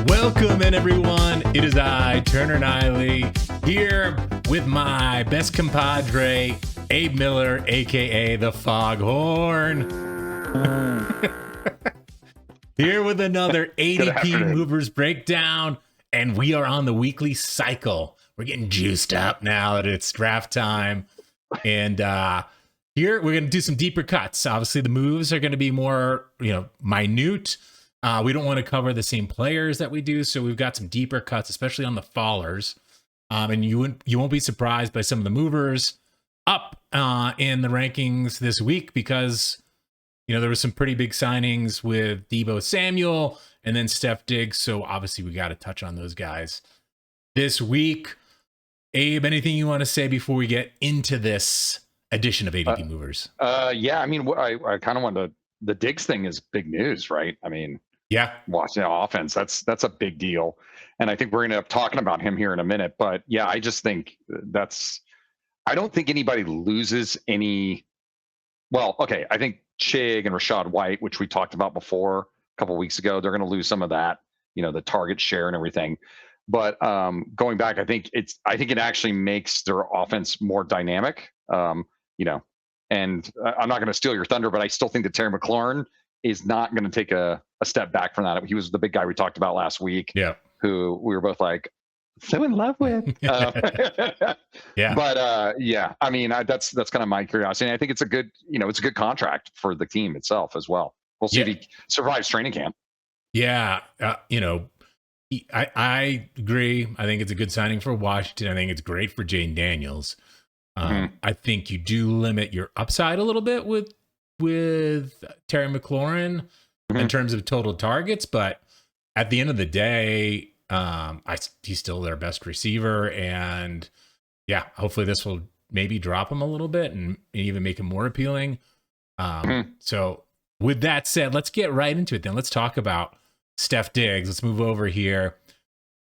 Welcome in, everyone. It is I, Turner Niley, here with my best compadre, Abe Miller, a.k.a. the Foghorn. Here with another ADP Movers breakdown, and we are on the weekly cycle. We're getting juiced up now that it's draft time. And here we're going to do some deeper cuts. Obviously, the moves are going to be more, minute. We don't want to cover the same players that we do, so we've got some deeper cuts, especially on the fallers. And you won't be surprised by some of the movers up in the rankings this week because, there were some pretty big signings with Deebo Samuel and then Stefon Diggs. So obviously we got to touch on those guys this week. Abe, anything you want to say before we get into this edition of ADP Movers? Yeah, I mean, I kind of wanted to. The Diggs thing is big news, right? I mean, yeah, watching the offense, that's a big deal. And I think we're going to end up talking about him here in a minute. But yeah, I just think I don't think anybody loses any. Well, okay, I think Chig and Rachaad White, which we talked about before a couple of weeks ago, they're going to lose some of that, the target share and everything. But going back, I think it actually makes their offense more dynamic. And I'm not going to steal your thunder, but I still think that Terry McLaurin is not going to take a step back from that. He was the big guy we talked about last week, who we were both like so in love with. Yeah. But yeah, I mean, that's kind of my curiosity. And I think it's a good contract for the team itself as well. We'll see if he survives training camp. Yeah. I agree. I think it's a good signing for Washington. I think it's great for Jane Daniels. I think you do limit your upside a little bit with Terry McLaurin in terms of total targets, but at the end of the day, he's still their best receiver, and yeah, hopefully this will maybe drop him a little bit and even make him more appealing. So with that said, let's get right into it then. Let's talk about Stefon Diggs. Let's move over here.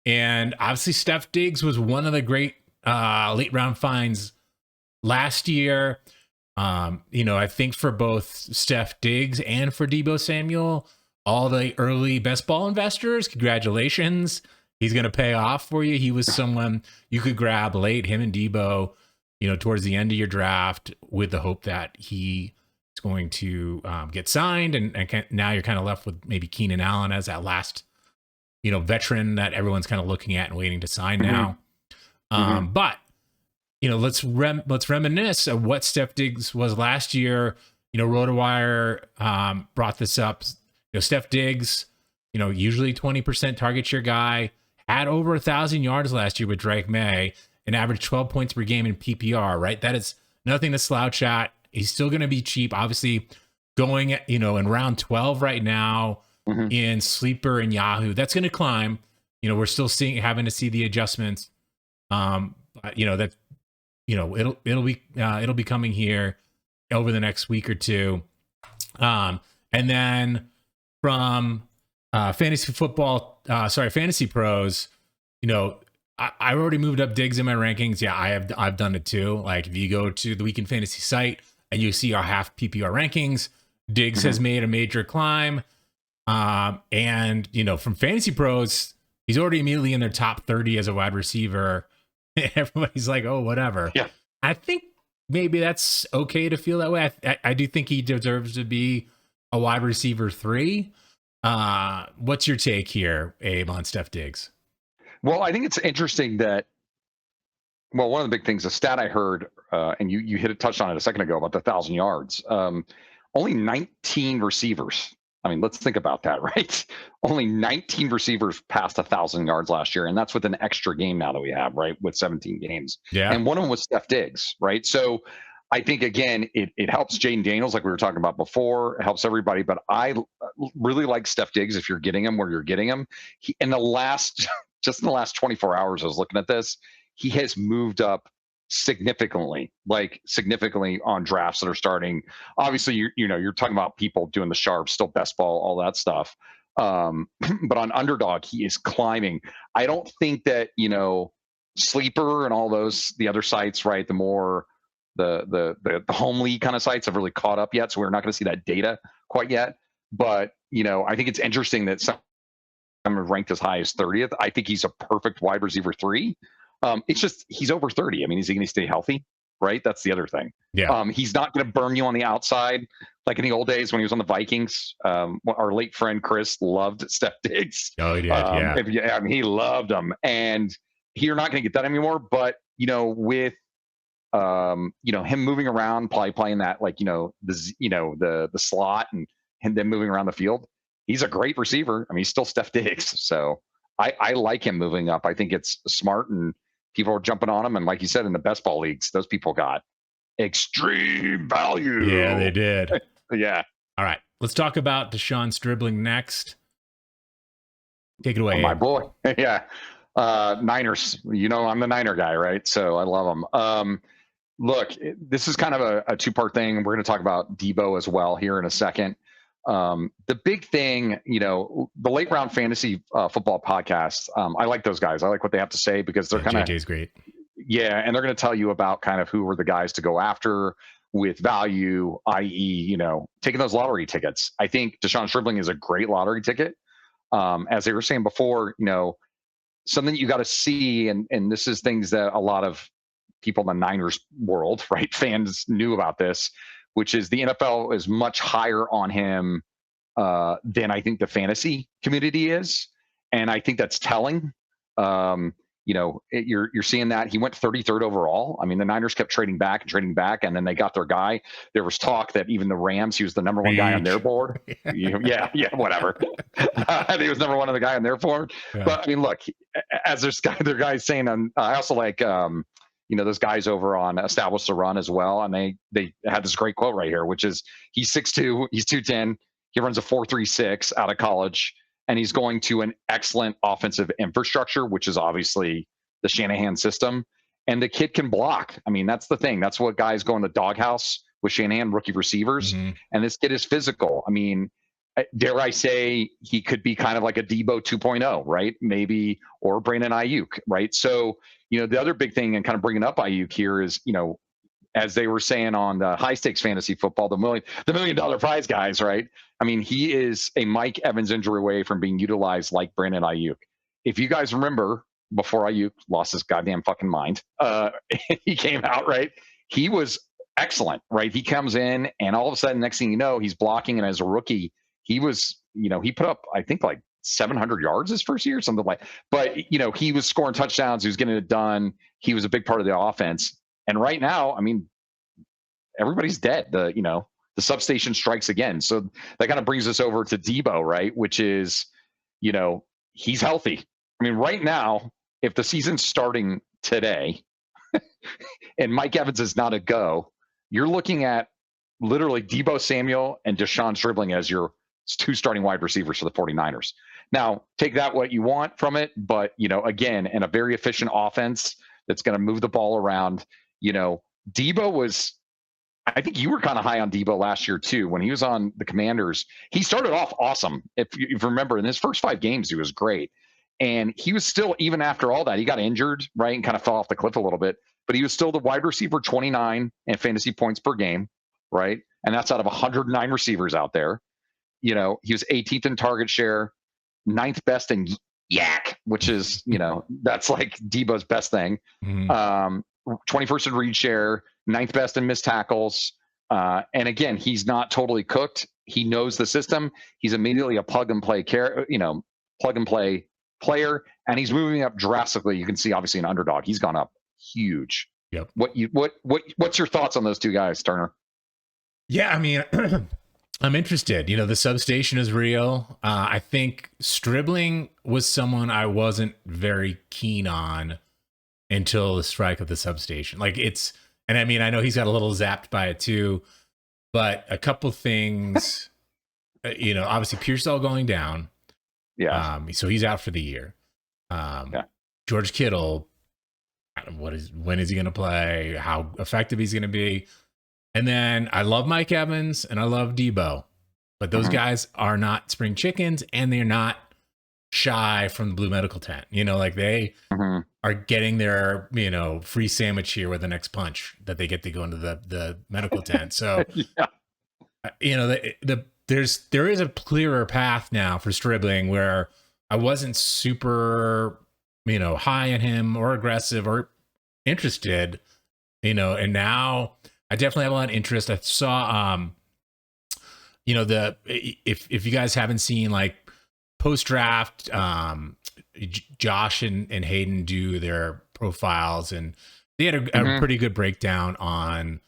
And obviously Stefon Diggs was one of the great late round finds last year. I think for both Stefon Diggs and for Deebo Samuel, all the early best ball investors, congratulations. He's going to pay off for you. He was someone you could grab late, him and Deebo, towards the end of your draft with the hope that he is going to get signed. And now you're kind of left with maybe Keenan Allen as that last, veteran that everyone's kind of looking at and waiting to sign now. But let's reminisce of what Stefon Diggs was last year. RotoWire brought this up. Stefon Diggs, usually 20% target share guy, had over 1,000 yards last year with Drake May and averaged 12 points per game in PPR, right? That is nothing to slouch at. He's still going to be cheap. Obviously, going, in round 12 right now in Sleeper and Yahoo, that's going to climb. We're still having to see the adjustments. It'll be coming here over the next week or two. And then from Fantasy Pros, I already moved up Diggs in my rankings. Yeah, I've done it too. Like if you go to the Weekend Fantasy site and you see our half PPR rankings, Diggs has made a major climb. And from Fantasy Pros, he's already immediately in their top 30 as a wide receiver. Everybody's like, oh, whatever. Yeah. I think maybe that's okay to feel that way. I do think he deserves to be a wide receiver 3. What's your take here, Abe, on Stefon Diggs? Well, I think it's interesting that, one of the big things, a stat I heard, and you touched on it a second ago about the 1,000 yards. Only 19 receivers. I mean, let's think about that, right? Only 19 receivers passed 1,000 yards last year, and that's with an extra game now that we have, right, with 17 games. Yeah. And one of them was Stefon Diggs, right? So I think, again, it helps Jaden Daniels, like we were talking about before. It helps everybody. But I really like Stefon Diggs if you're getting him where you're getting him. In the last 24 hours, I was looking at this, he has moved up significantly on drafts that are starting. Obviously, you're talking about people doing the sharp, still best ball, all that stuff. But on Underdog, he is climbing. I don't think that, Sleeper and all those, the other sites, right? The more the home league kind of sites have really caught up yet. So we're not going to see that data quite yet. But, I think it's interesting that some are ranked as high as 30th. I think he's a perfect wide receiver 3. It's just, he's over 30. I mean, is he going to stay healthy? Right? That's the other thing. Yeah. He's not going to burn you on the outside like in the old days when he was on the Vikings. Our late friend Chris loved Stefon Diggs. Oh, he did. Yeah. I mean, he loved him. And you're not going to get that anymore. But, with him moving around, probably playing that the slot and then moving around the field, he's a great receiver. I mean, he's still Stefon Diggs. So I like him moving up. I think it's smart, and people are jumping on him. And like you said, in the best ball leagues, those people got extreme value. Yeah, they did. Yeah. All right. Let's talk about Deshaun Stribling next. Take it away. My boy. Yeah. Niners. I'm the Niner guy, right? So I love them. Look, this is kind of a two-part thing. We're going to talk about Deebo as well here in a second. The big thing, the late round fantasy football podcasts, I like those guys. I like what they have to say because they're kind of JJ's great. Yeah, and they're going to tell you about kind of who were the guys to go after with value, i.e., taking those lottery tickets. I think Deshaun Stribling is a great lottery ticket. As they were saying before, something that you got to see, and this is things that a lot of people in the Niners world, right, fans knew about this, which is the NFL is much higher on him than I think the fantasy community is, and I think that's telling. You're seeing that he went 33rd overall. I mean, the Niners kept trading back, and then they got their guy. There was talk that even the Rams, he was the number one guy on their board. Yeah, whatever. He was number one on the guy on their board. Yeah. But I mean, look, as their guys saying, I also like, those guys over on Establish the Run as well, and they had this great quote right here, which is he's 6'2", he's 210, he runs a 4.36 out of college. And he's going to an excellent offensive infrastructure, which is obviously the Shanahan system. And the kid can block. I mean, that's the thing. That's what guys go in the doghouse with Shanahan, rookie receivers. Mm-hmm. And this kid is physical. I mean, dare I say he could be kind of like a Deebo 2.0, right? Maybe, or Brandon Ayuk, right? So, the other big thing and kind of bringing up Ayuk here is, as they were saying on the high stakes fantasy football, the $1 million prize guys, right? I mean, he is a Mike Evans injury away from being utilized like Brandon Ayuk. If you guys remember, before Ayuk lost his goddamn fucking mind, he came out, right? He was excellent, right? He comes in, and all of a sudden, next thing you know, he's blocking. And as a rookie, he was, he put up, I think, like 700 yards his first year, something like. But he was scoring touchdowns. He was getting it done. He was a big part of the offense. And right now, I mean, everybody's dead. The substation strikes again. So that kind of brings us over to Deebo, right? Which is, he's healthy. I mean, right now, if the season's starting today and Mike Evans is not a go, you're looking at literally Deebo Samuel and Deshaun Stribling as your two starting wide receivers for the 49ers. Now, take that what you want from it. But, again, in a very efficient offense that's going to move the ball around, Deebo was, I think you were kind of high on Deebo last year too. When he was on the Commanders, he started off awesome. If you remember, in his first 5 games, he was great. And he was still, even after all that, he got injured, right, and kind of fell off the cliff a little bit. But he was still the wide receiver 29 in fantasy points per game, right? And that's out of 109 receivers out there. He was 18th in target share, 9th best in yak, which is, that's like Deebo's best thing. Mm-hmm. 21st in read share, 9th best in missed tackles. And again, he's not totally cooked. He knows the system. He's immediately a plug and play player, and he's moving up drastically. You can see obviously an underdog. He's gone up huge. Yep. What's your thoughts on those two guys, Turner? Yeah, I mean, I'm interested. The substation is real. I think Stribling was someone I wasn't very keen on until the strike of the substation. And I mean, I know he's got a little zapped by it too, but a couple things, obviously Pearsall going down. Yeah. So he's out for the year. George Kittle, when is he going to play? How effective he's going to be? And then I love Mike Evans and I love Deebo, but those guys are not spring chickens and they're not shy from the Blue Medical tent. Like they are getting their, free sandwich here with the next punch that they get to go into the medical tent. So, there is a clearer path now for Stribling where I wasn't super, high on him or aggressive or interested, and now I definitely have a lot of interest. I saw, if you guys haven't seen like post draft, Josh and Hayden do their profiles, and they had a pretty good breakdown on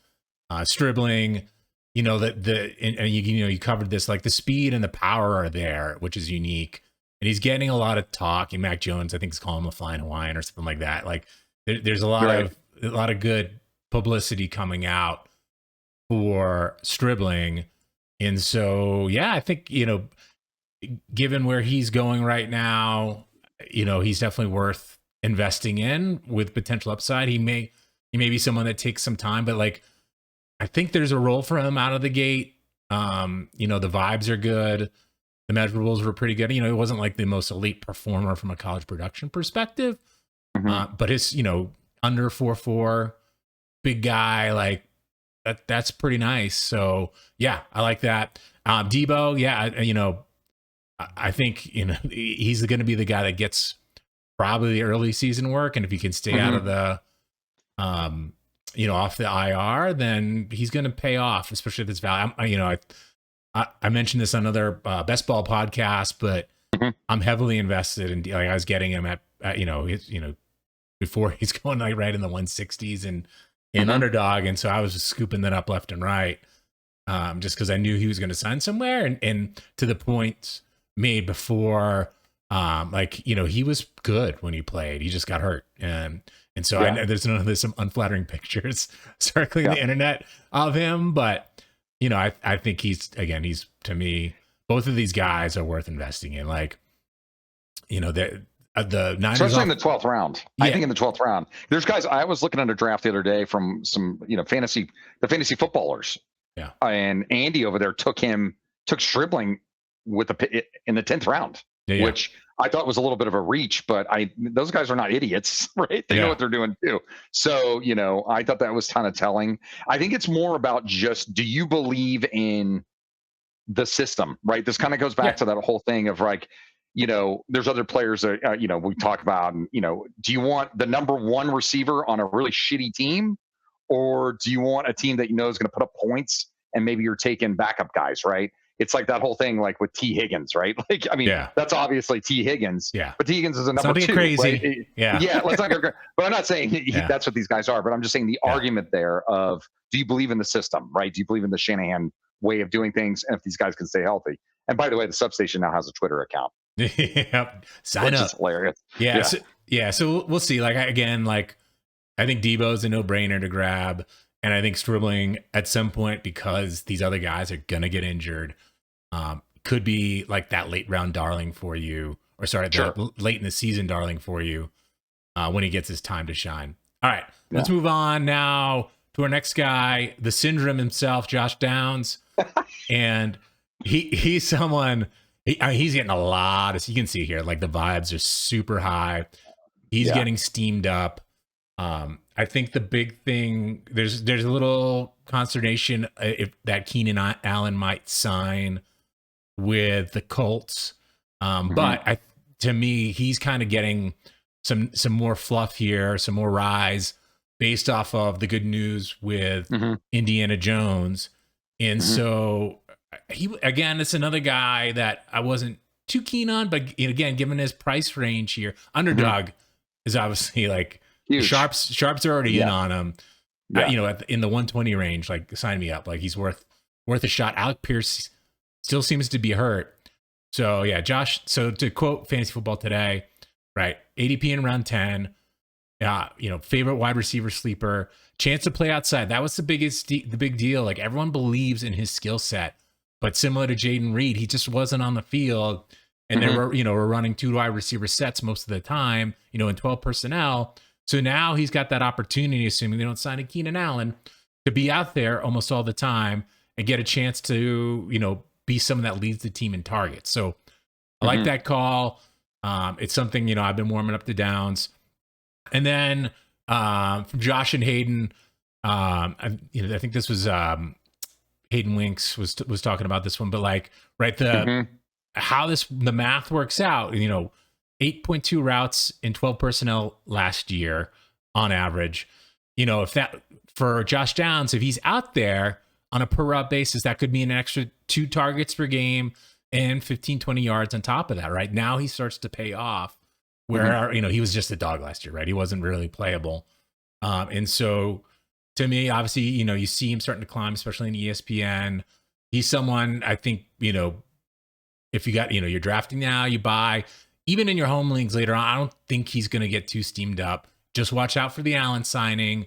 Stribling. You covered this, like the speed and the power are there, which is unique, and he's getting a lot of talk. And Mac Jones, I think, is calling him a flying Hawaiian or something like that. Like there's a lot of good publicity coming out for Stribling, and so I think given where he's going right now, he's definitely worth investing in with potential upside. He may be someone that takes some time, but like I think there's a role for him out of the gate. The vibes are good. The measurables were pretty good. It wasn't like the most elite performer from a college production perspective, but his, under 4.4, big guy, like that's pretty nice. So yeah, I like that. Deebo, I think, he's going to be the guy that gets probably the early season work. And if he can stay out of the, off the IR, then he's going to pay off, especially at this value. I mentioned this on another best ball podcast, but I'm heavily invested in, like I was getting him at before he's going like right in the 160s and in underdog. And so I was just scooping that up left and right, just because I knew he was going to sign somewhere. And to the point made before, he was good when he played. He just got hurt. And so I know there's some unflattering pictures circling the internet of him, but I think he's to me, both of these guys are worth investing in. Like, the Niners, especially in the 12th round. I think in the 12th round, there's guys. I was looking at a draft the other day from some, the fantasy footballers. Yeah. And Andy over there took Stribling in the 10th round, which I thought was a little bit of a reach, but those guys are not idiots, right? They know what they're doing too. So, I thought that was kind of telling. I think it's more about just, do you believe in the system, right? This kind of goes back to that whole thing of like, there's other players that, we talk about, and, do you want the number one receiver on a really shitty team, or do you want a team that is going to put up points and maybe you're taking backup guys, right? It's like that whole thing, like with T. Higgins, right? Like, I mean, that's obviously T. Higgins. Yeah. But T. Higgins is a number two. Crazy. Right? Yeah. Let's not go. But I'm not saying that's what these guys are. But I'm just saying the argument there of, do you believe in the system, right? Do you believe in the Shanahan way of doing things? And if these guys can stay healthy. And by the way, the substation now has a Twitter account. Sign up. Is hilarious. So we'll see. Like, again, like I think Deebo's a no-brainer to grab. And I think Stribling at some point, because these other guys are going to get injured, could be like that late round darling for you, or late in the season darling for you when he gets his time to shine. All right, let's move on now to our next guy, the syndrome himself, Josh Downs. And he's someone, he's getting a lot, as you can see here, like the vibes are super high. He's getting steamed up. I think the big thing, there's a little consternation if that Keenan Allen might sign with the Colts. But to me, he's kind of getting some more fluff here, some more rise based off of the good news with Indiana Jones. And so it's another guy that I wasn't too keen on, but again, given his price range here, underdog is obviously like huge. Sharps are already in on him. In the 120 range, like sign me up. Like he's worth a shot. Alec Pierce still seems to be hurt. So Josh. So to quote Fantasy Football Today, right? ADP in round 10. Favorite wide receiver sleeper. Chance to play outside. That was the big deal. Like everyone believes in his skill set, but similar to Jaden Reed, he just wasn't on the field. And we're running 2 wide receiver sets most of the time. In 12 personnel. So now he's got that opportunity, assuming they don't sign a Keenan Allen, to be out there almost all the time and get a chance to, be someone that leads the team in targets. So I like that call. It's something, I've been warming up the downs. And then from Josh and Hayden, I think this was Hayden Winks was talking about this one, but like, right, how the math works out, 8.2 routes in 12 personnel last year on average. If that for Josh Downs, if he's out there on a per route basis, that could mean an extra 2 targets per game and 15, 20 yards on top of that. Right now, he starts to pay off. Where he was just a dog last year, right? He wasn't really playable, and so to me, obviously, you see him starting to climb, especially in ESPN. He's someone I think if you got you're drafting now, you buy. Even in your home leagues later on, I don't think he's going to get too steamed up. Just watch out for the Allen signing.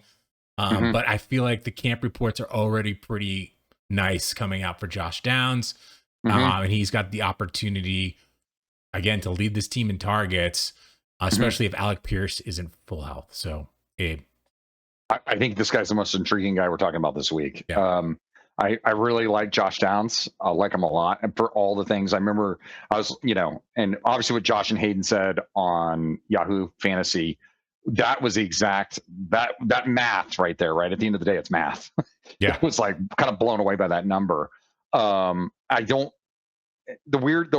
But I feel like the camp reports are already pretty nice coming out for Josh Downs. And he's got the opportunity, again, to lead this team in targets, especially if Alec Pierce is in full health. So, Abe. I think this guy's the most intriguing guy we're talking about this week. Yeah. I really like Josh Downs. I like him a lot. And for all the things, I remember I was, and obviously what Josh and Hayden said on Yahoo Fantasy, that was the exact, that math right there, right? At the end of the day, it's math. Yeah. It was like kind of blown away by that number. The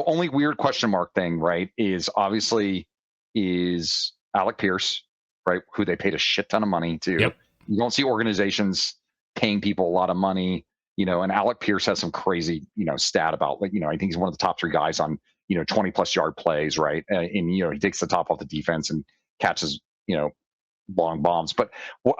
only weird question mark thing, right, is obviously is Alec Pierce, right, who they paid a shit ton of money to. Yep. You don't see organizations paying people a lot of money, and Alec Pierce has some crazy, stat about, like, I think he's one of the top 3 guys on, 20 plus yard plays, right? And, he takes the top off the defense and catches, long bombs. But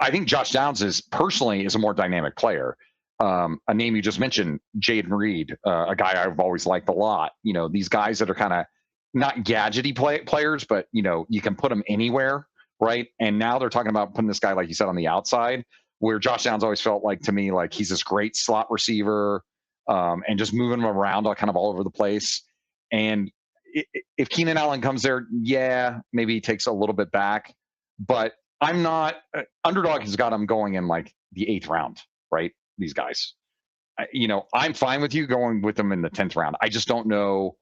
I think Josh Downs is a more dynamic player. A name you just mentioned, Jaden Reed, a guy I've always liked a lot. These guys that are kind of not gadgety players, but, you can put them anywhere, right? And now they're talking about putting this guy, like you said, on the outside, where Josh Downs always felt like, to me, like he's this great slot receiver, and just moving him around kind of all over the place. And if Keenan Allen comes there, yeah, maybe he takes a little bit back. But I'm not underdog has got him going in like the 8th round, right? These guys, I'm fine with you going with them in the 10th round. I just don't know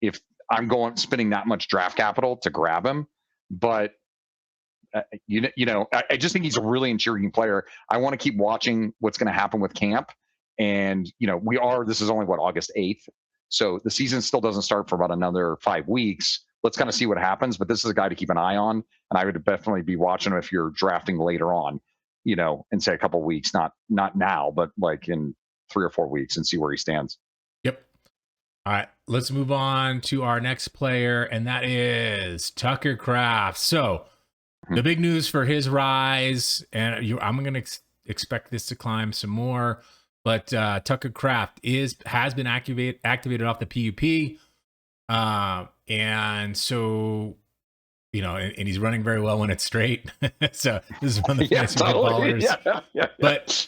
if I'm spending that much draft capital to grab him. But I just think he's a really intriguing player. I want to keep watching what's going to happen with camp. And, this is only August 8th. So the season still doesn't start for about another 5 weeks. Let's kind of see what happens. But this is a guy to keep an eye on. And I would definitely be watching him if you're drafting later on, in say a couple of weeks, not now, but like in 3 or 4 weeks, and see where he stands. Yep. All right, let's move on to our next player, and that is Tucker Kraft. So the big news for his rise, and I'm going to expect this to climb some more, but Tucker Kraft has been activated off the PUP, and so and he's running very well when it's straight. So this is one of the fantasy footballers. Yeah. But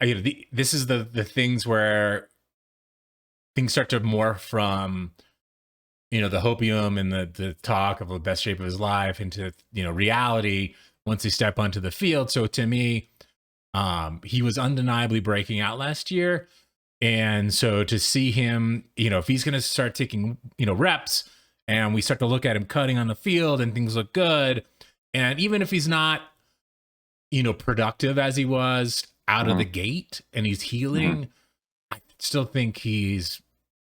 this is the things where things start to morph from the hopium and the talk of the best shape of his life into reality once they step onto the field. So to me, he was undeniably breaking out last year, and so to see him, if he's going to start taking reps, and we start to look at him cutting on the field and things look good, and even if he's not productive as he was out of the gate and he's healing, I still think he's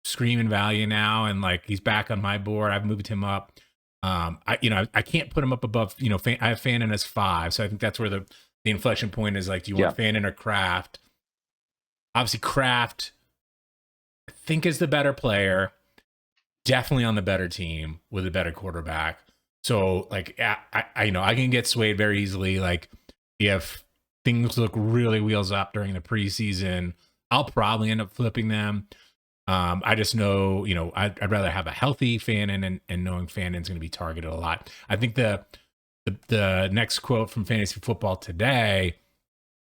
screaming value now, and like he's back on my board. I've moved him up. I can't put him up above, I have Fannin as 5. So I think that's where the inflection point is. Like, do you want Fannin or Kraft? Obviously Kraft, I think, is the better player, definitely on the better team with a better quarterback. So like, I can get swayed very easily. Like if things look really wheels up during the preseason, I'll probably end up flipping them. I just know, I'd rather have a healthy Fannin and knowing Fannin's going to be targeted a lot. I think the next quote from Fantasy Football Today,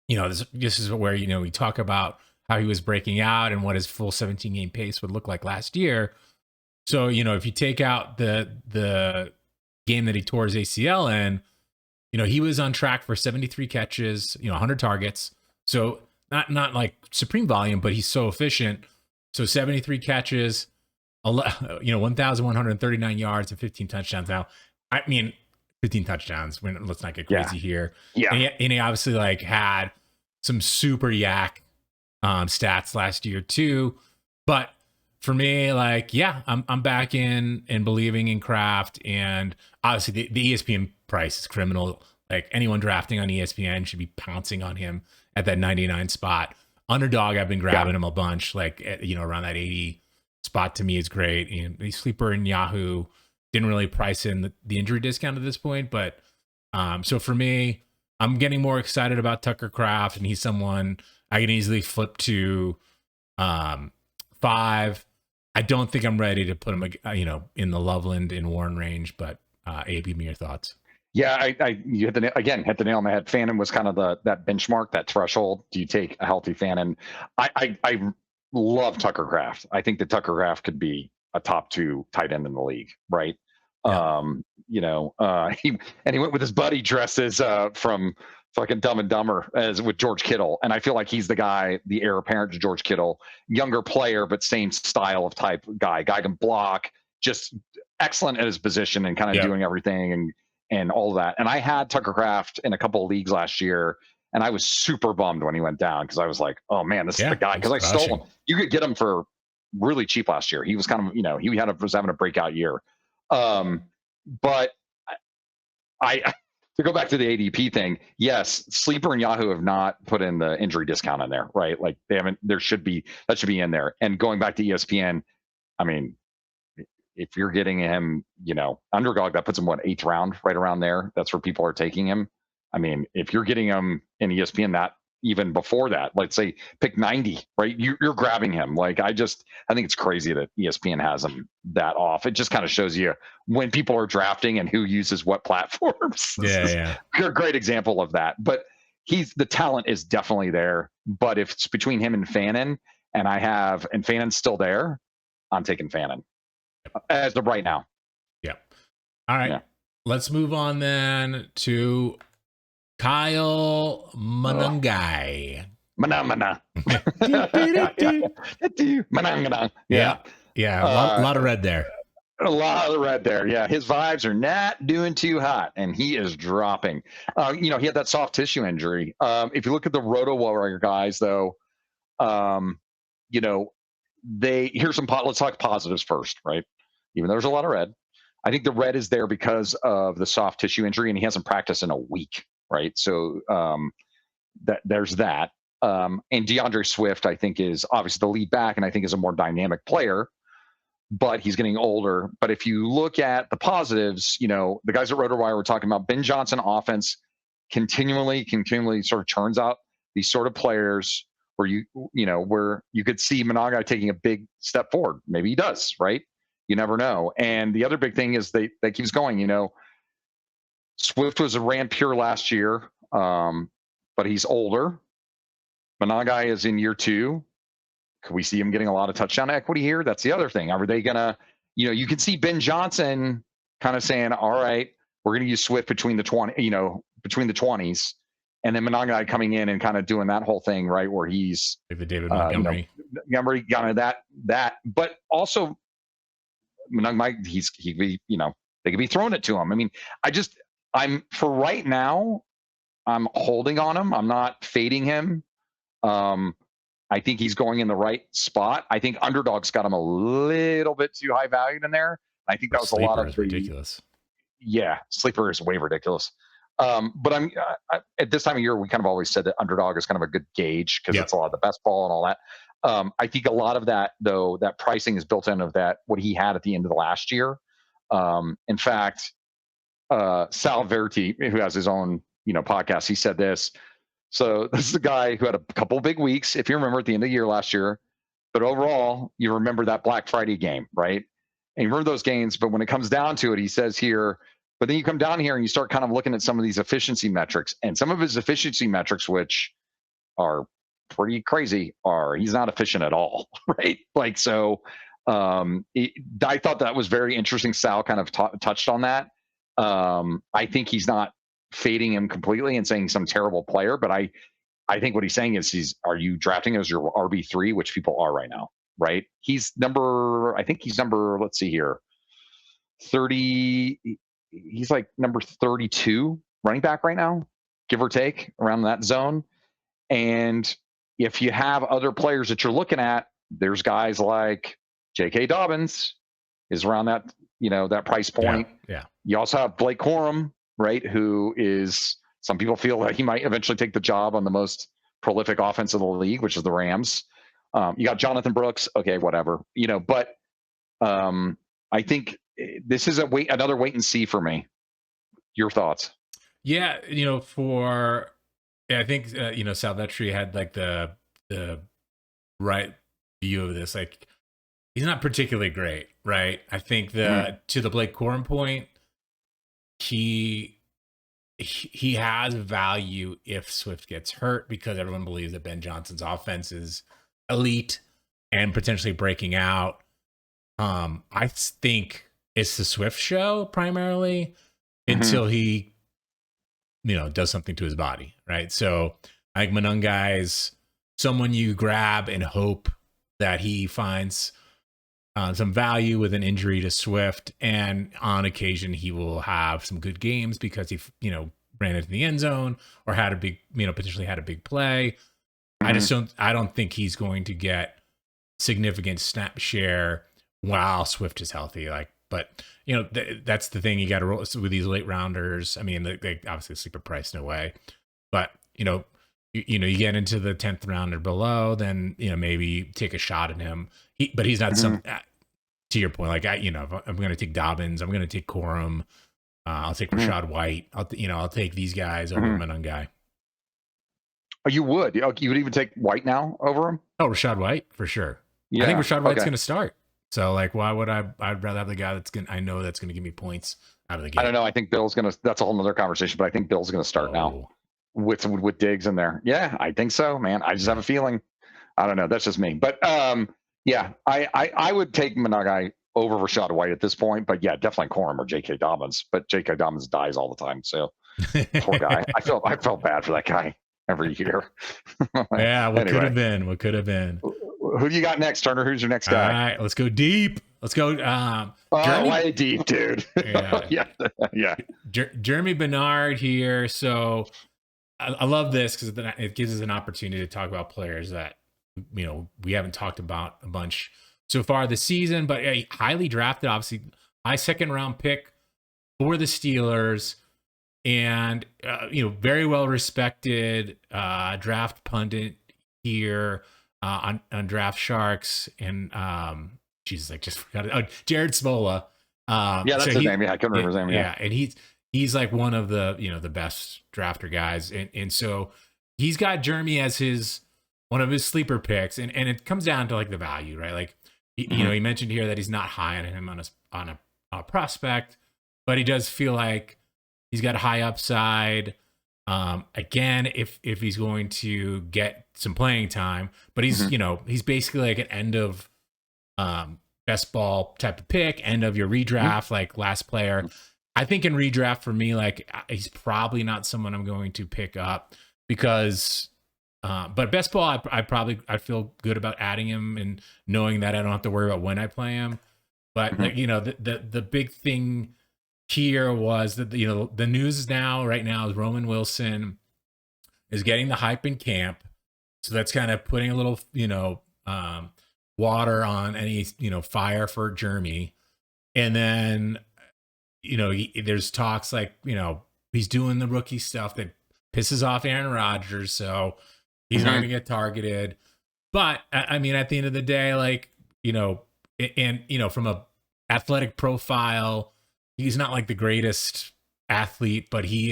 this is where, we talk about how he was breaking out and what his full 17 game pace would look like last year. So, if you take out the game that he tore his ACL in, he was on track for 73 catches, 100 targets. So not like supreme volume, but he's so efficient. So 73 catches, 1,139 yards and 15 touchdowns. Now, I mean, 15 touchdowns. Let's not get crazy here. Yeah. And he obviously like had some super yak stats last year too. But for me, like, yeah, I'm back in and believing in Kraft. And obviously the ESPN price is criminal. Like anyone drafting on ESPN should be pouncing on him at that 99 spot. Underdog, I've been grabbing him a bunch, like, around that 80 spot to me is great. And the sleeper in Yahoo didn't really price in the injury discount at this point. But so for me, I'm getting more excited about Tucker Kraft, and he's someone I can easily flip to 5. I don't think I'm ready to put him, in the Loveland and Warren range, but Abe, give me your thoughts. Yeah, you hit the nail on the head. Fannin was kind of that benchmark, that threshold. Do you take a healthy Fannin? I love Tucker Kraft. I think that Tucker Kraft could be a top 2 tight end in the league, right? Yeah. He went with his buddy dressed as from fucking Dumb and Dumber as with George Kittle, and I feel like he's the guy, the heir apparent to George Kittle, younger player but same style of type guy. Guy can block, just excellent at his position and kind of doing everything and all of that. And I had Tucker Kraft in a couple of leagues last year, and I was super bummed when he went down because I was like, oh man, this is the guy. Because I stole him. You could get him for really cheap last year. He was kind of, was having a breakout year. But to go back to the ADP thing, yes, Sleeper and Yahoo have not put in the injury discount in there, right? Like they haven't. That should be in there. And going back to ESPN, I mean, if you're getting him, underdog, that puts him 8th round, right around there. That's where people are taking him. I mean, if you're getting him in ESPN, that even before that, let's say pick 90, right? You're grabbing him. Like I think it's crazy that ESPN has him that off. It just kind of shows you when people are drafting and who uses what platforms. Yeah. A great example of that. But the talent is definitely there. But if it's between him and Fannin, and Fannin's still there, I'm taking Fannin as of right now. Yeah. All right. Yeah. Let's move on then to Kyle Monangai. Manamana. Manangana. Yeah. A lot of red there. A lot of red there. Yeah. His vibes are not doing too hot, and he is dropping. He had that soft tissue injury. If you look at the Roto Warrior guys, though, here's some let's talk positives first, right? Even though there's a lot of red, I think the red is there because of the soft tissue injury, and he hasn't practiced in a week, right? So there's that. And DeAndre Swift, I think, is obviously the lead back, and I think is a more dynamic player, but he's getting older. But if you look at the positives, the guys at RotoWire were talking about Ben Johnson offense continually sort of churns out these sort of players where where you could see Monangai taking a big step forward. Maybe he does, right? You never know. And the other big thing is that keeps going. Swift ran pure last year, but he's older. Monangai is in year 2. Could we see him getting a lot of touchdown equity here? That's the other thing. Are they going to, you can see Ben Johnson kind of saying, all right, we're going to use Swift between the 20s, and then Monangai coming in and kind of doing that whole thing, right? Where he's like the David Montgomery, kind of that, but also Monangai, they could be throwing it to him. I mean, for right now, I'm holding on him. I'm not fading him. I think he's going in the right spot. I think underdog's got him a little bit too high valued in there. I think that was a lot of ridiculous. Yeah, sleeper is way ridiculous. But at this time of year, we kind of always said that underdog is kind of a good gauge because it's a lot of the best ball and all that. I think a lot of that, though, that pricing is built in of that what he had at the end of the last year. In fact, Sal Verti, who has his own podcast, he said this. So this is a guy who had a couple big weeks, if you remember, at the end of the year last year. But overall, you remember that Black Friday game, right? And you remember those games. But when it comes down to it, he says here, but then you come down here and you start kind of looking at some of these efficiency metrics. And some of his efficiency metrics, which are pretty crazy, he's not efficient at all, right? Like, so I thought that was very interesting. Sal kind of touched on that. I think he's not fading him completely and saying some terrible player, but I think what he's saying is are you drafting as your RB3, which people are right now? right? I think he's number, let's see here, 30. He's like number 32 running back right now, give or take, around that zone. And if you have other players that you're looking at, there's guys like J.K. Dobbins is around that, that price point. Yeah. You also have Blake Corum, right? Who is, some people feel that he might eventually take the job on the most prolific offense in the league, which is the Rams. You got Jonathan Brooks. Okay, whatever, but I think this is another wait and see for me. Your thoughts? Yeah. I think, Salvetri had like the right view of this. Like, he's not particularly great, right? I think to the Blake Corum point, he has value if Swift gets hurt, because everyone believes that Ben Johnson's offense is elite and potentially breaking out. I think it's the Swift show primarily until he, does something to his body, right? So I think Monangai is someone you grab and hope that he finds some value with an injury to Swift, and on occasion he will have some good games because he, ran into the end zone or had a big, potentially had a big play. I don't think he's going to get significant snap share while Swift is healthy. But that's the thing, you got to roll with these late rounders. I mean, they obviously sleep at price, no way. But you get into the 10th round or below, then maybe take a shot at him. But he's not some. To your point, like I'm going to take Dobbins, I'm going to take Corum, I'll take Rachaad White. I'll take these guys over Monangai. Oh, you would even take White now over him? Oh, Rachaad White for sure. Yeah, I think Rachaad White's going to start. So like, why would I'd rather have the guy that's going to give me points out of the game. I don't know. I think Bill's going to. That's a whole nother conversation. But I think Bill's going to start now with Diggs in there. Yeah, I think so, man. I just have a feeling. I don't know. That's just me. But yeah, I would take Monangai over Rachaad White at this point. But yeah, definitely Corum or J.K. Dobbins. But J.K. Dobbins dies all the time. So poor guy. I felt bad for that guy every year. Yeah, what could have been? What could have been? Who do you got next, Turner? Who's your next guy? All right, let's go deep. Let's go. Way deep, dude. Yeah. Germie Bernard here. So I love this because it gives us an opportunity to talk about players that we haven't talked about a bunch so far this season, but a highly drafted, obviously high second round pick for the Steelers, and very well respected draft pundit here on Draft Sharks, and Jesus, I just forgot it. Oh, Jared Smola. That's his name. Yeah, I couldn't remember his name. Yeah, and he's like one of the the best drafter guys, and so he's got Germie as one of his sleeper picks, and it comes down to like the value, right? Like he mentioned here that he's not high on him on a prospect, but he does feel like he's got a high upside. Again, if he's going to get some playing time, but he's he's basically like an end of best ball type of pick, end of your redraft, like last player. I think in redraft for me, like he's probably not someone I'm going to pick up because but best ball, I feel good about adding him and knowing that I don't have to worry about when I play him. But like, the big thing here was that the news right now is Roman Wilson is getting the hype in camp, so that's kind of putting a little water on any fire for Germie. And then there's talks like he's doing the rookie stuff that pisses off Aaron Rodgers, so he's not going to get targeted. But I mean, at the end of the day, like from a athletic profile, he's not like the greatest athlete, but he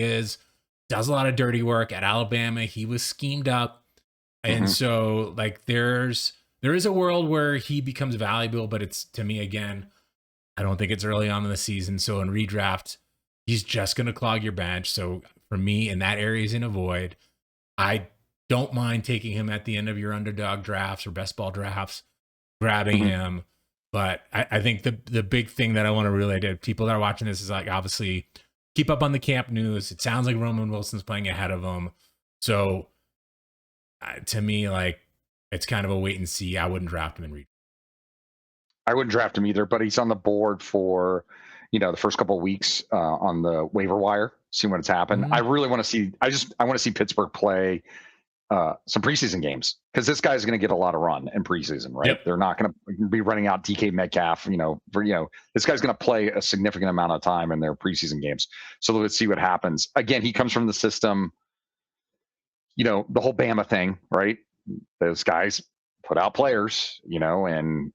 does a lot of dirty work. At Alabama, he was schemed up. And so like there is a world where he becomes valuable, but it's, to me, again, I don't think it's early on in the season. So in redraft, he's just going to clog your bench. So for me, in that area, is in a void. I don't mind taking him at the end of your underdog drafts or best ball drafts, grabbing him. But I think the big thing that I want to relay to people that are watching this is like, obviously, keep up on the camp news. It sounds like Roman Wilson's playing ahead of him. So to me, like, it's kind of a wait and see. I wouldn't draft him in redraft. I wouldn't draft him either, but he's on the board for, the first couple of weeks on the waiver wire, see what's happened. I really want to see. I want to see Pittsburgh play some preseason games because this guy's going to get a lot of run in preseason, right? Yep. They're not going to be running out DK Metcalf, this guy's going to play a significant amount of time in their preseason games. So let's see what happens. Again, he comes from the system, the whole Bama thing, right? Those guys put out players, and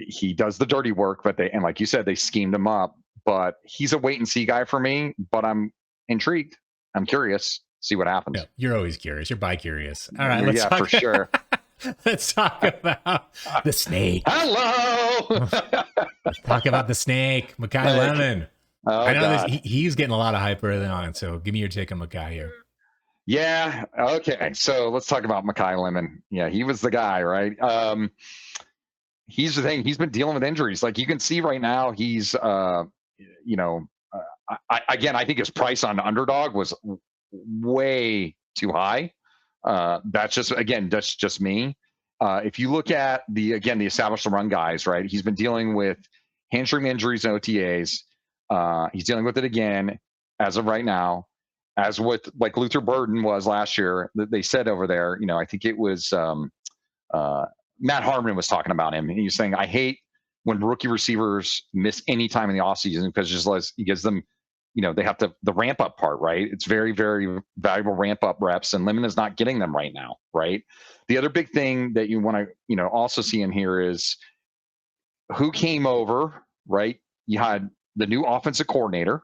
he does the dirty work, but and like you said, they schemed him up, but he's a wait and see guy for me, but I'm intrigued. I'm curious. See what happens. Yeah, you're always curious. You're bi-curious. All right, let's yeah, talk. For sure. Let's talk about the snake. Hello. Let's talk about the snake, Makai Lemon. I know he's getting a lot of hype early on, so give me your take on Makai here. Yeah. Okay. So let's talk about Makai Lemon. Yeah, he was the guy, right? He's the thing. He's been dealing with injuries. Like you can see right now, he's, I think his price on Underdog was way too high. That's just me. If you look at the established run guys, right? He's been dealing with hamstring injuries and OTAs. He's dealing with it again as of right now, as with like Luther Burden was last year. They said over there, I think it was Matt Harmon was talking about him. And he was saying, I hate when rookie receivers miss any time in the offseason because it gives them, they have the ramp up part, right? It's very, very valuable ramp up reps, and Lemon is not getting them right now, right? The other big thing that you want to, also see in here is who came over, right? You had the new offensive coordinator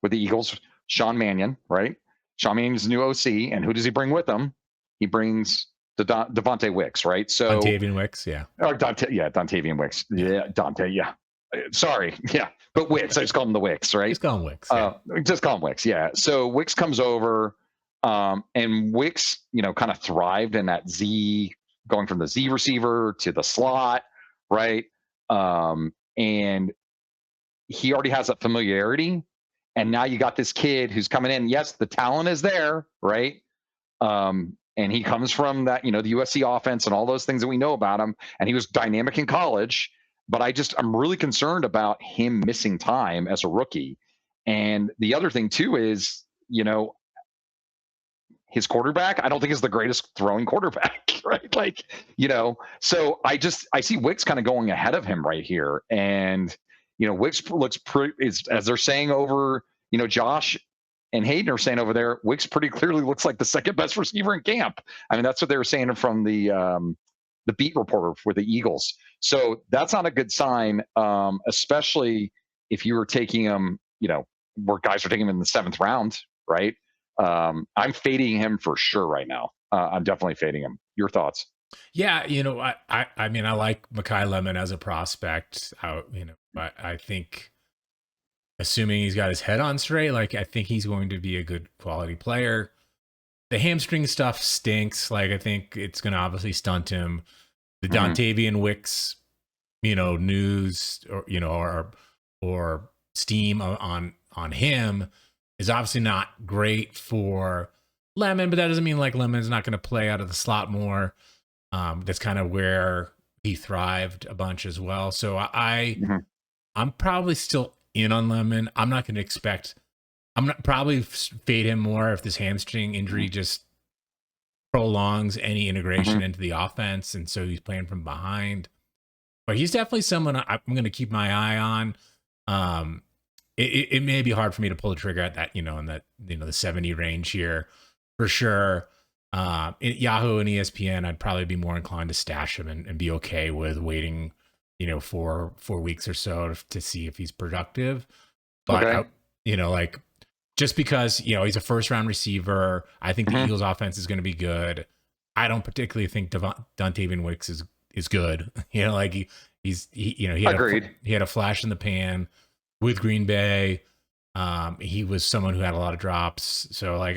with the Eagles, Sean Mannion, right? Sean Mannion's new OC, and who does he bring with him? He brings the Devontae Wicks, right? So Dontavian Wicks, yeah. Or Dontavian Wicks. Yeah, Dante, yeah. Sorry, yeah. But Wicks, I just call him the Wicks, right? Just call him Wicks. Yeah. Just call him Wicks, yeah. So Wicks comes over, and Wicks, kind of thrived in that Z, going from the Z receiver to the slot, right? And he already has that familiarity. And now you got this kid who's coming in. Yes, the talent is there, right? And he comes from that, the USC offense and all those things that we know about him. And he was dynamic in college. But I'm really concerned about him missing time as a rookie. And the other thing too is, his quarterback, I don't think is the greatest throwing quarterback, right? Like, so I see Wicks kind of going ahead of him right here. And, Wicks looks as they're saying over, Josh and Hayden are saying over there, Wicks pretty clearly looks like the second best receiver in camp. I mean, that's what they were saying from the beat reporter for the Eagles. So that's not a good sign, especially if you were taking him, where guys are taking him in the 7th round, right? I'm fading him for sure right now. I'm definitely fading him. Your thoughts? Yeah, I mean, I like Makai Lemon as a prospect. I think, assuming he's got his head on straight, like I think he's going to be a good quality player. The hamstring stuff stinks. Like I think it's going to obviously stunt him. The Dontavian Wicks, news or steam on him is obviously not great for Lemon, but that doesn't mean like Lemon's not going to play out of the slot more. That's kind of where he thrived a bunch as well. So I'm probably still in on Lemon. I'm not going to expect. I'm not probably fade him more if this hamstring injury just prolongs any integration into the offense, and so he's playing from behind. But he's definitely someone I'm going to keep my eye on. It may be hard for me to pull the trigger at that, in that the 70 range here for sure. In Yahoo and ESPN, I'd probably be more inclined to stash him and be okay with waiting, for 4 weeks or so to see if he's productive. But like, just because, he's a 1st-round receiver, I think the Eagles offense is going to be good. I don't particularly think Dontavian Wicks is good. He had a flash in the pan with Green Bay. He was someone who had a lot of drops. So like,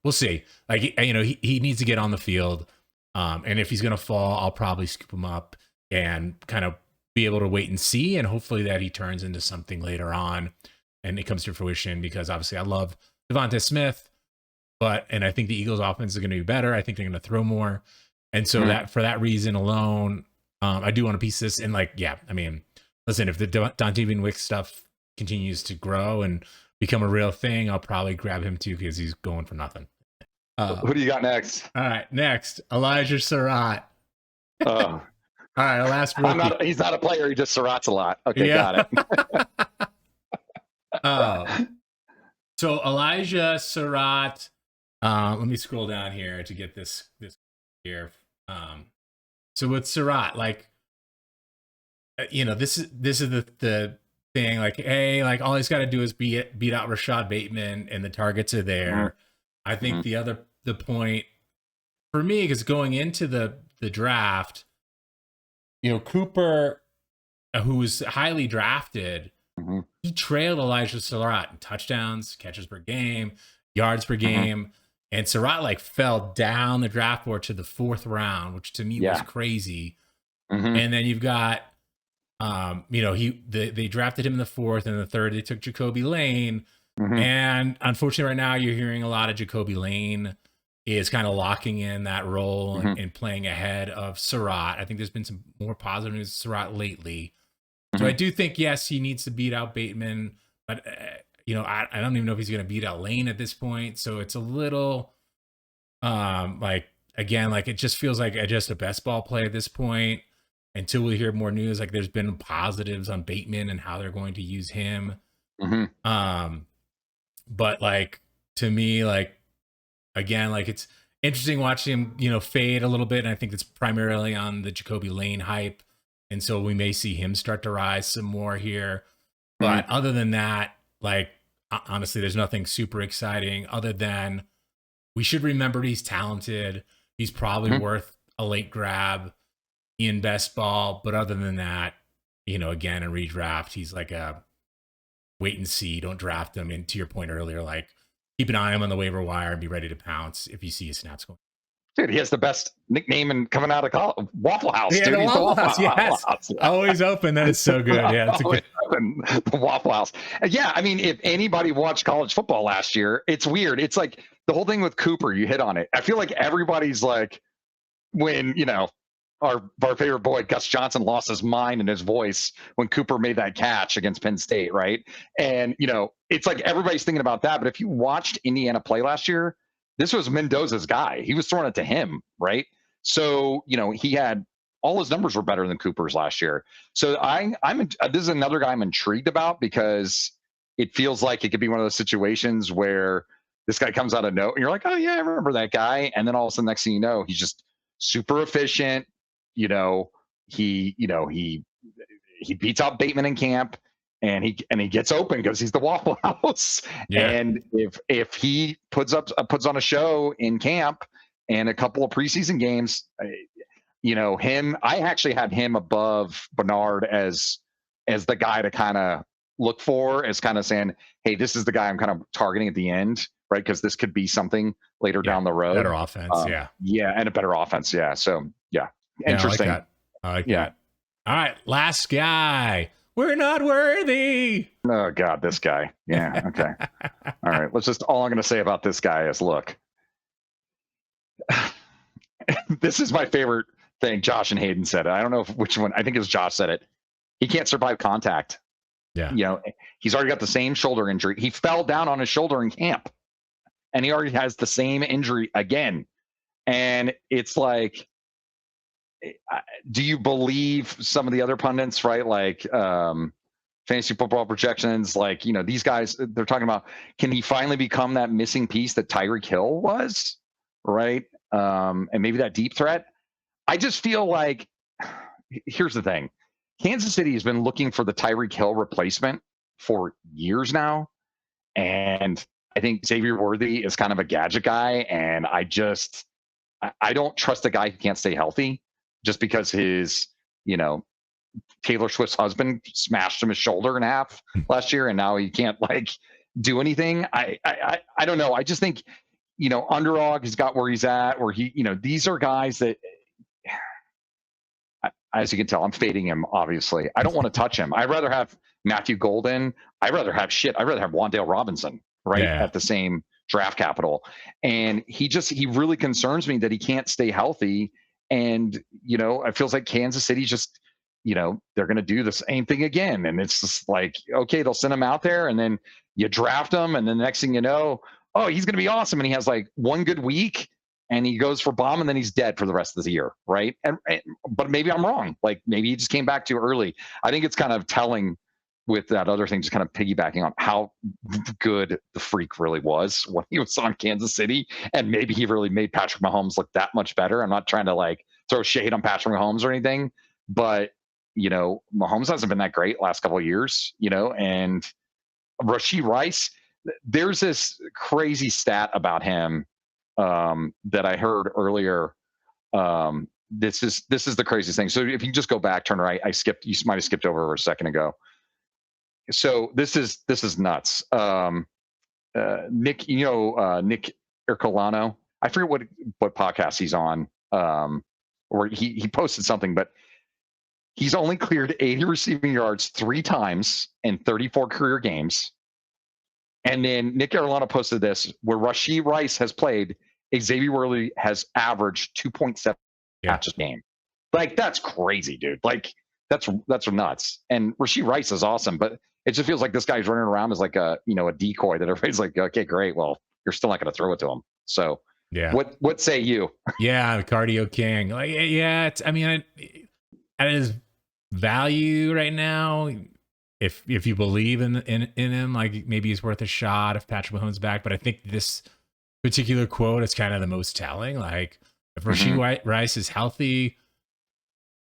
we'll see. Like, he needs to get on the field. And if he's going to fall, I'll probably scoop him up and kind of be able to wait and see. And hopefully that he turns into something later on and it comes to fruition, because obviously I love Devonta Smith, and I think the Eagles offense is going to be better. I think they're going to throw more. And so that for that reason alone, I do want to piece this, and like, yeah, I mean, listen, if the Dontayvion Wicks stuff continues to grow and become a real thing, I'll probably grab him too because he's going for nothing. Who do you got next? All right, next, Elijah Sarratt. Oh, all right, our last rookie. He's not a player. He just Sarratt's a lot. Okay, yeah. got it. So Elijah Sarratt. Let me scroll down here to get this here. So with Sarratt, like, this is the thing. Like, hey, like all he's got to do is beat out Rashad Bateman, and the targets are there. Mm-hmm. I think the point for me, because going into the draft, Cooper, who was highly drafted, mm-hmm. he trailed Elijah Sarratt in touchdowns, catches per game, yards per game. Mm-hmm. And Sarratt like fell down the draft board to the 4th round, which to me was crazy. Mm-hmm. And then you've got, they drafted him in the 4th, and the 3rd they took Jacoby Lane. Mm-hmm. And unfortunately, right now you're hearing a lot of Jacoby Lane is kind of locking in that role mm-hmm. and playing ahead of Sarratt. I think there's been some more positive news with Sarratt lately. Mm-hmm. So I do think, yes, he needs to beat out Bateman, but I don't even know if he's going to beat out Lane at this point. So it's a little it just feels like just a best ball play at this point until we hear more news. Like there's been positives on Bateman and how they're going to use him. Mm-hmm. But like, to me, like, again, like it's interesting watching him, fade a little bit. And I think it's primarily on the Jacoby Lane hype. And so we may see him start to rise some more here. But mm-hmm. other than that, like, honestly, there's nothing super exciting other than we should remember he's talented. He's probably mm-hmm. worth a late grab in best ball. But other than that, again, in redraft, he's like a wait and see. Don't draft him. And to your point earlier, like, keep an eye on him on the waiver wire and be ready to pounce if you see his snaps going. Dude, he has the best nickname in coming out of college. Waffle House. Yeah, dude. He's the Waffle House. Yes. Always open. That is so good. Yeah, that's good. The Waffle House. Yeah, I mean, if anybody watched college football last year, it's weird. It's like the whole thing with Cooper, you hit on it. I feel like everybody's like, when, our favorite boy, Gus Johnson, lost his mind and his voice when Cooper made that catch against Penn State, right? And, it's like everybody's thinking about that. But if you watched Indiana play last year, this was Mendoza's guy. He was throwing it to him, right? So, he had all his numbers were better than Cooper's last year. So this is another guy I'm intrigued about because it feels like it could be one of those situations where this guy comes out of nowhere and you're like, oh yeah, I remember that guy. And then all of a sudden, next thing you know, he's just super efficient. He beats out Bateman in camp. And he gets open because he's the Waffle House. Yeah. And if he puts on a show in camp and a couple of preseason games, I actually had him above Bernard as the guy to kind of look for, as kind of saying, hey, this is the guy I'm kind of targeting at the end, right? Because this could be something later down the road. Better offense, yeah, and a better offense, yeah. So interesting. I like that. All right, last guy. We're not worthy. Oh, God, this guy. Yeah, okay. All right, all I'm going to say about this guy is, look, this is my favorite thing. Josh and Hayden said it. I don't know which one. I think it was Josh said it. He can't survive contact. Yeah. He's already got the same shoulder injury. He fell down on his shoulder in camp, and he already has the same injury again. And it's like, do you believe some of the other pundits, right? Like fantasy football projections, like, these guys, they're talking about, can he finally become that missing piece that Tyreek Hill was, right? And maybe that deep threat. I just feel like, here's the thing. Kansas City has been looking for the Tyreek Hill replacement for years now. And I think Xavier Worthy is kind of a gadget guy. And I don't trust a guy who can't stay healthy. Just because his, Taylor Swift's husband smashed him his shoulder in half last year, and now he can't do anything. I don't know. I just think, Underdog has got where he's at. Where he, these are guys that, as you can tell, I'm fading him. Obviously, I don't want to touch him. I'd rather have Matthew Golden. I'd rather have Wan'Dale Robinson at the same draft capital. And he really concerns me that he can't stay healthy. And, it feels like Kansas City just, they're going to do the same thing again. And it's just like, okay, they'll send him out there and then you draft him. And then the next thing you know, oh, he's going to be awesome. And he has like one good week and he goes for bomb and then he's dead for the rest of the year. Right. But maybe I'm wrong. Like maybe he just came back too early. I think it's kind of telling with that other thing, just kind of piggybacking on how good the freak really was when he was on Kansas City. And maybe he really made Patrick Mahomes look that much better. I'm not trying to like throw shade on Patrick Mahomes or anything, but Mahomes hasn't been that great last couple of years, and Rashee Rice, there's this crazy stat about him that I heard earlier. This is the craziest thing. So if you just go back, Turner, you might have skipped over a second ago. So this is nuts. Nick, Nick Ercolano, I forget what podcast he's on, where he posted something, but he's only cleared 80 receiving yards 3 times in 34 career games. And then Nick Ercolano posted this, where Rashee Rice has played, Xavier Worthy has averaged 2.7 catches a game. Like, that's crazy, dude. Like, that's nuts. And Rashee Rice is awesome, but it just feels like this guy's running around as like a decoy that everybody's like, okay, great. Well, you're still not going to throw it to him. So yeah, what say you? Yeah, cardio king. Like, yeah, at his value right now, if you believe in him, like maybe he's worth a shot if Patrick Mahomes is back. But I think this particular quote is kind of the most telling. Like, if Rashee Rice is healthy,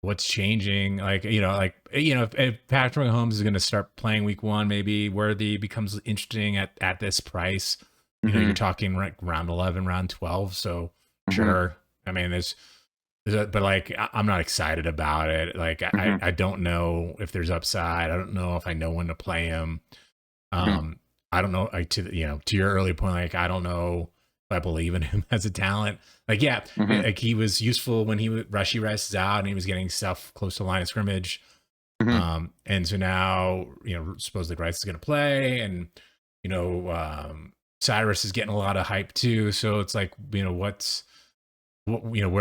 what's changing? Like, if Patrick Mahomes is going to start playing week 1, maybe Worthy becomes interesting at this price. You're talking like round 11, round 12. So sure. I mean, but like, I'm not excited about it. Like, I don't know if there's upside. I don't know if I know when to play him. I don't know, to your earlier point, like, I don't know if I believe in him as a talent. Like, yeah, like he was useful when Rashee Rice is out and he was getting stuff close to the line of scrimmage. And so now, supposedly Rice is going to play, and, Cyrus is getting a lot of hype too. So it's like, where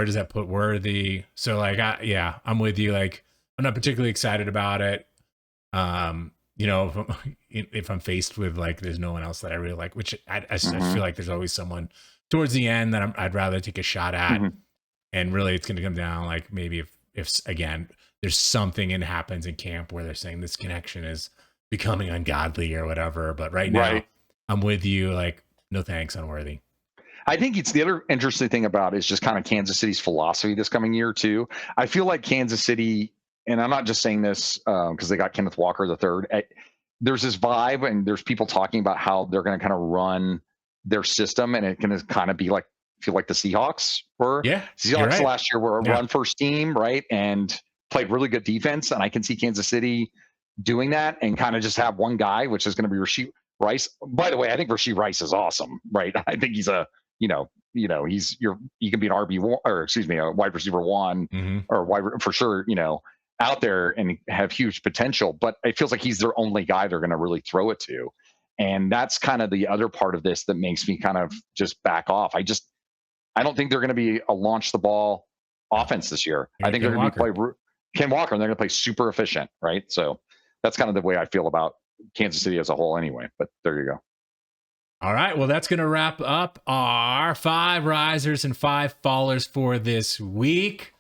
does that put Worthy? So like, I'm with you. Like, I'm not particularly excited about it. If I'm faced with like, there's no one else that I really like, which I feel like there's always someone towards the end that I'd rather take a shot at. And really it's going to come down, like, maybe if again, there's something happens in camp where they're saying this connection is becoming ungodly or whatever. But right now I'm with you. Like, no thanks on Worthy. I think it's the other interesting thing about it is just kind of Kansas City's philosophy this coming year too. I feel like Kansas City, and I'm not just saying this because they got Kenneth Walker III. There's this vibe, and there's people talking about how they're going to kind of run their system, and it's going to kind of be like, feel like the Seahawks were. Yeah, Seahawks last year were a run first team, right, and played really good defense. And I can see Kansas City doing that and kind of just have one guy, which is going to be Rashee Rice. By the way, I think Rashee Rice is awesome, right? I think he's a he can be an RB1, or excuse me, a wide receiver 1 or wide for sure, out there and have huge potential, but it feels like he's their only guy they're going to really throw it to. And that's kind of the other part of this that makes me kind of just back off. I don't think they're going to be a launch the ball offense this year. I think they're going to play Ken Walker, and they're going to play super efficient, right? So that's kind of the way I feel about Kansas City as a whole anyway, but there you go. All right, well, that's going to wrap up our 5 risers and 5 fallers for this week.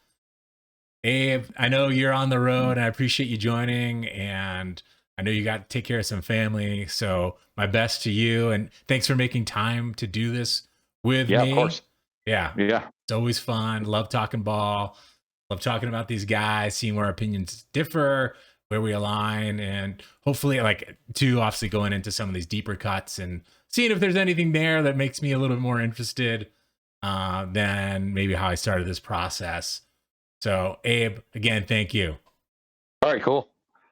Abe, I know you're on the road, and I appreciate you joining, and I know you got to take care of some family, so my best to you, and thanks for making time to do this with me. Yeah, of course. Yeah. It's always fun. Love talking ball. Love talking about these guys, seeing where opinions differ, where we align, and hopefully, obviously going into some of these deeper cuts and seeing if there's anything there that makes me a little bit more interested than maybe how I started this process. So, Abe, again, thank you. All right, cool.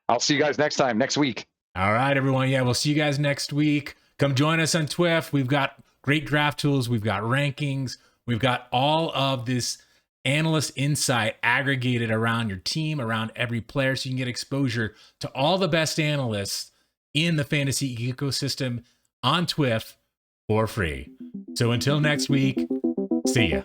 I'll see you guys next week. All right, everyone. Yeah, we'll see you guys next week. Come join us on twif. We've got great draft tools. We've got rankings. We've got all of this analyst insight aggregated around your team, around every player, so you can get exposure to all the best analysts in the fantasy ecosystem on twif for free. So until next week, see ya.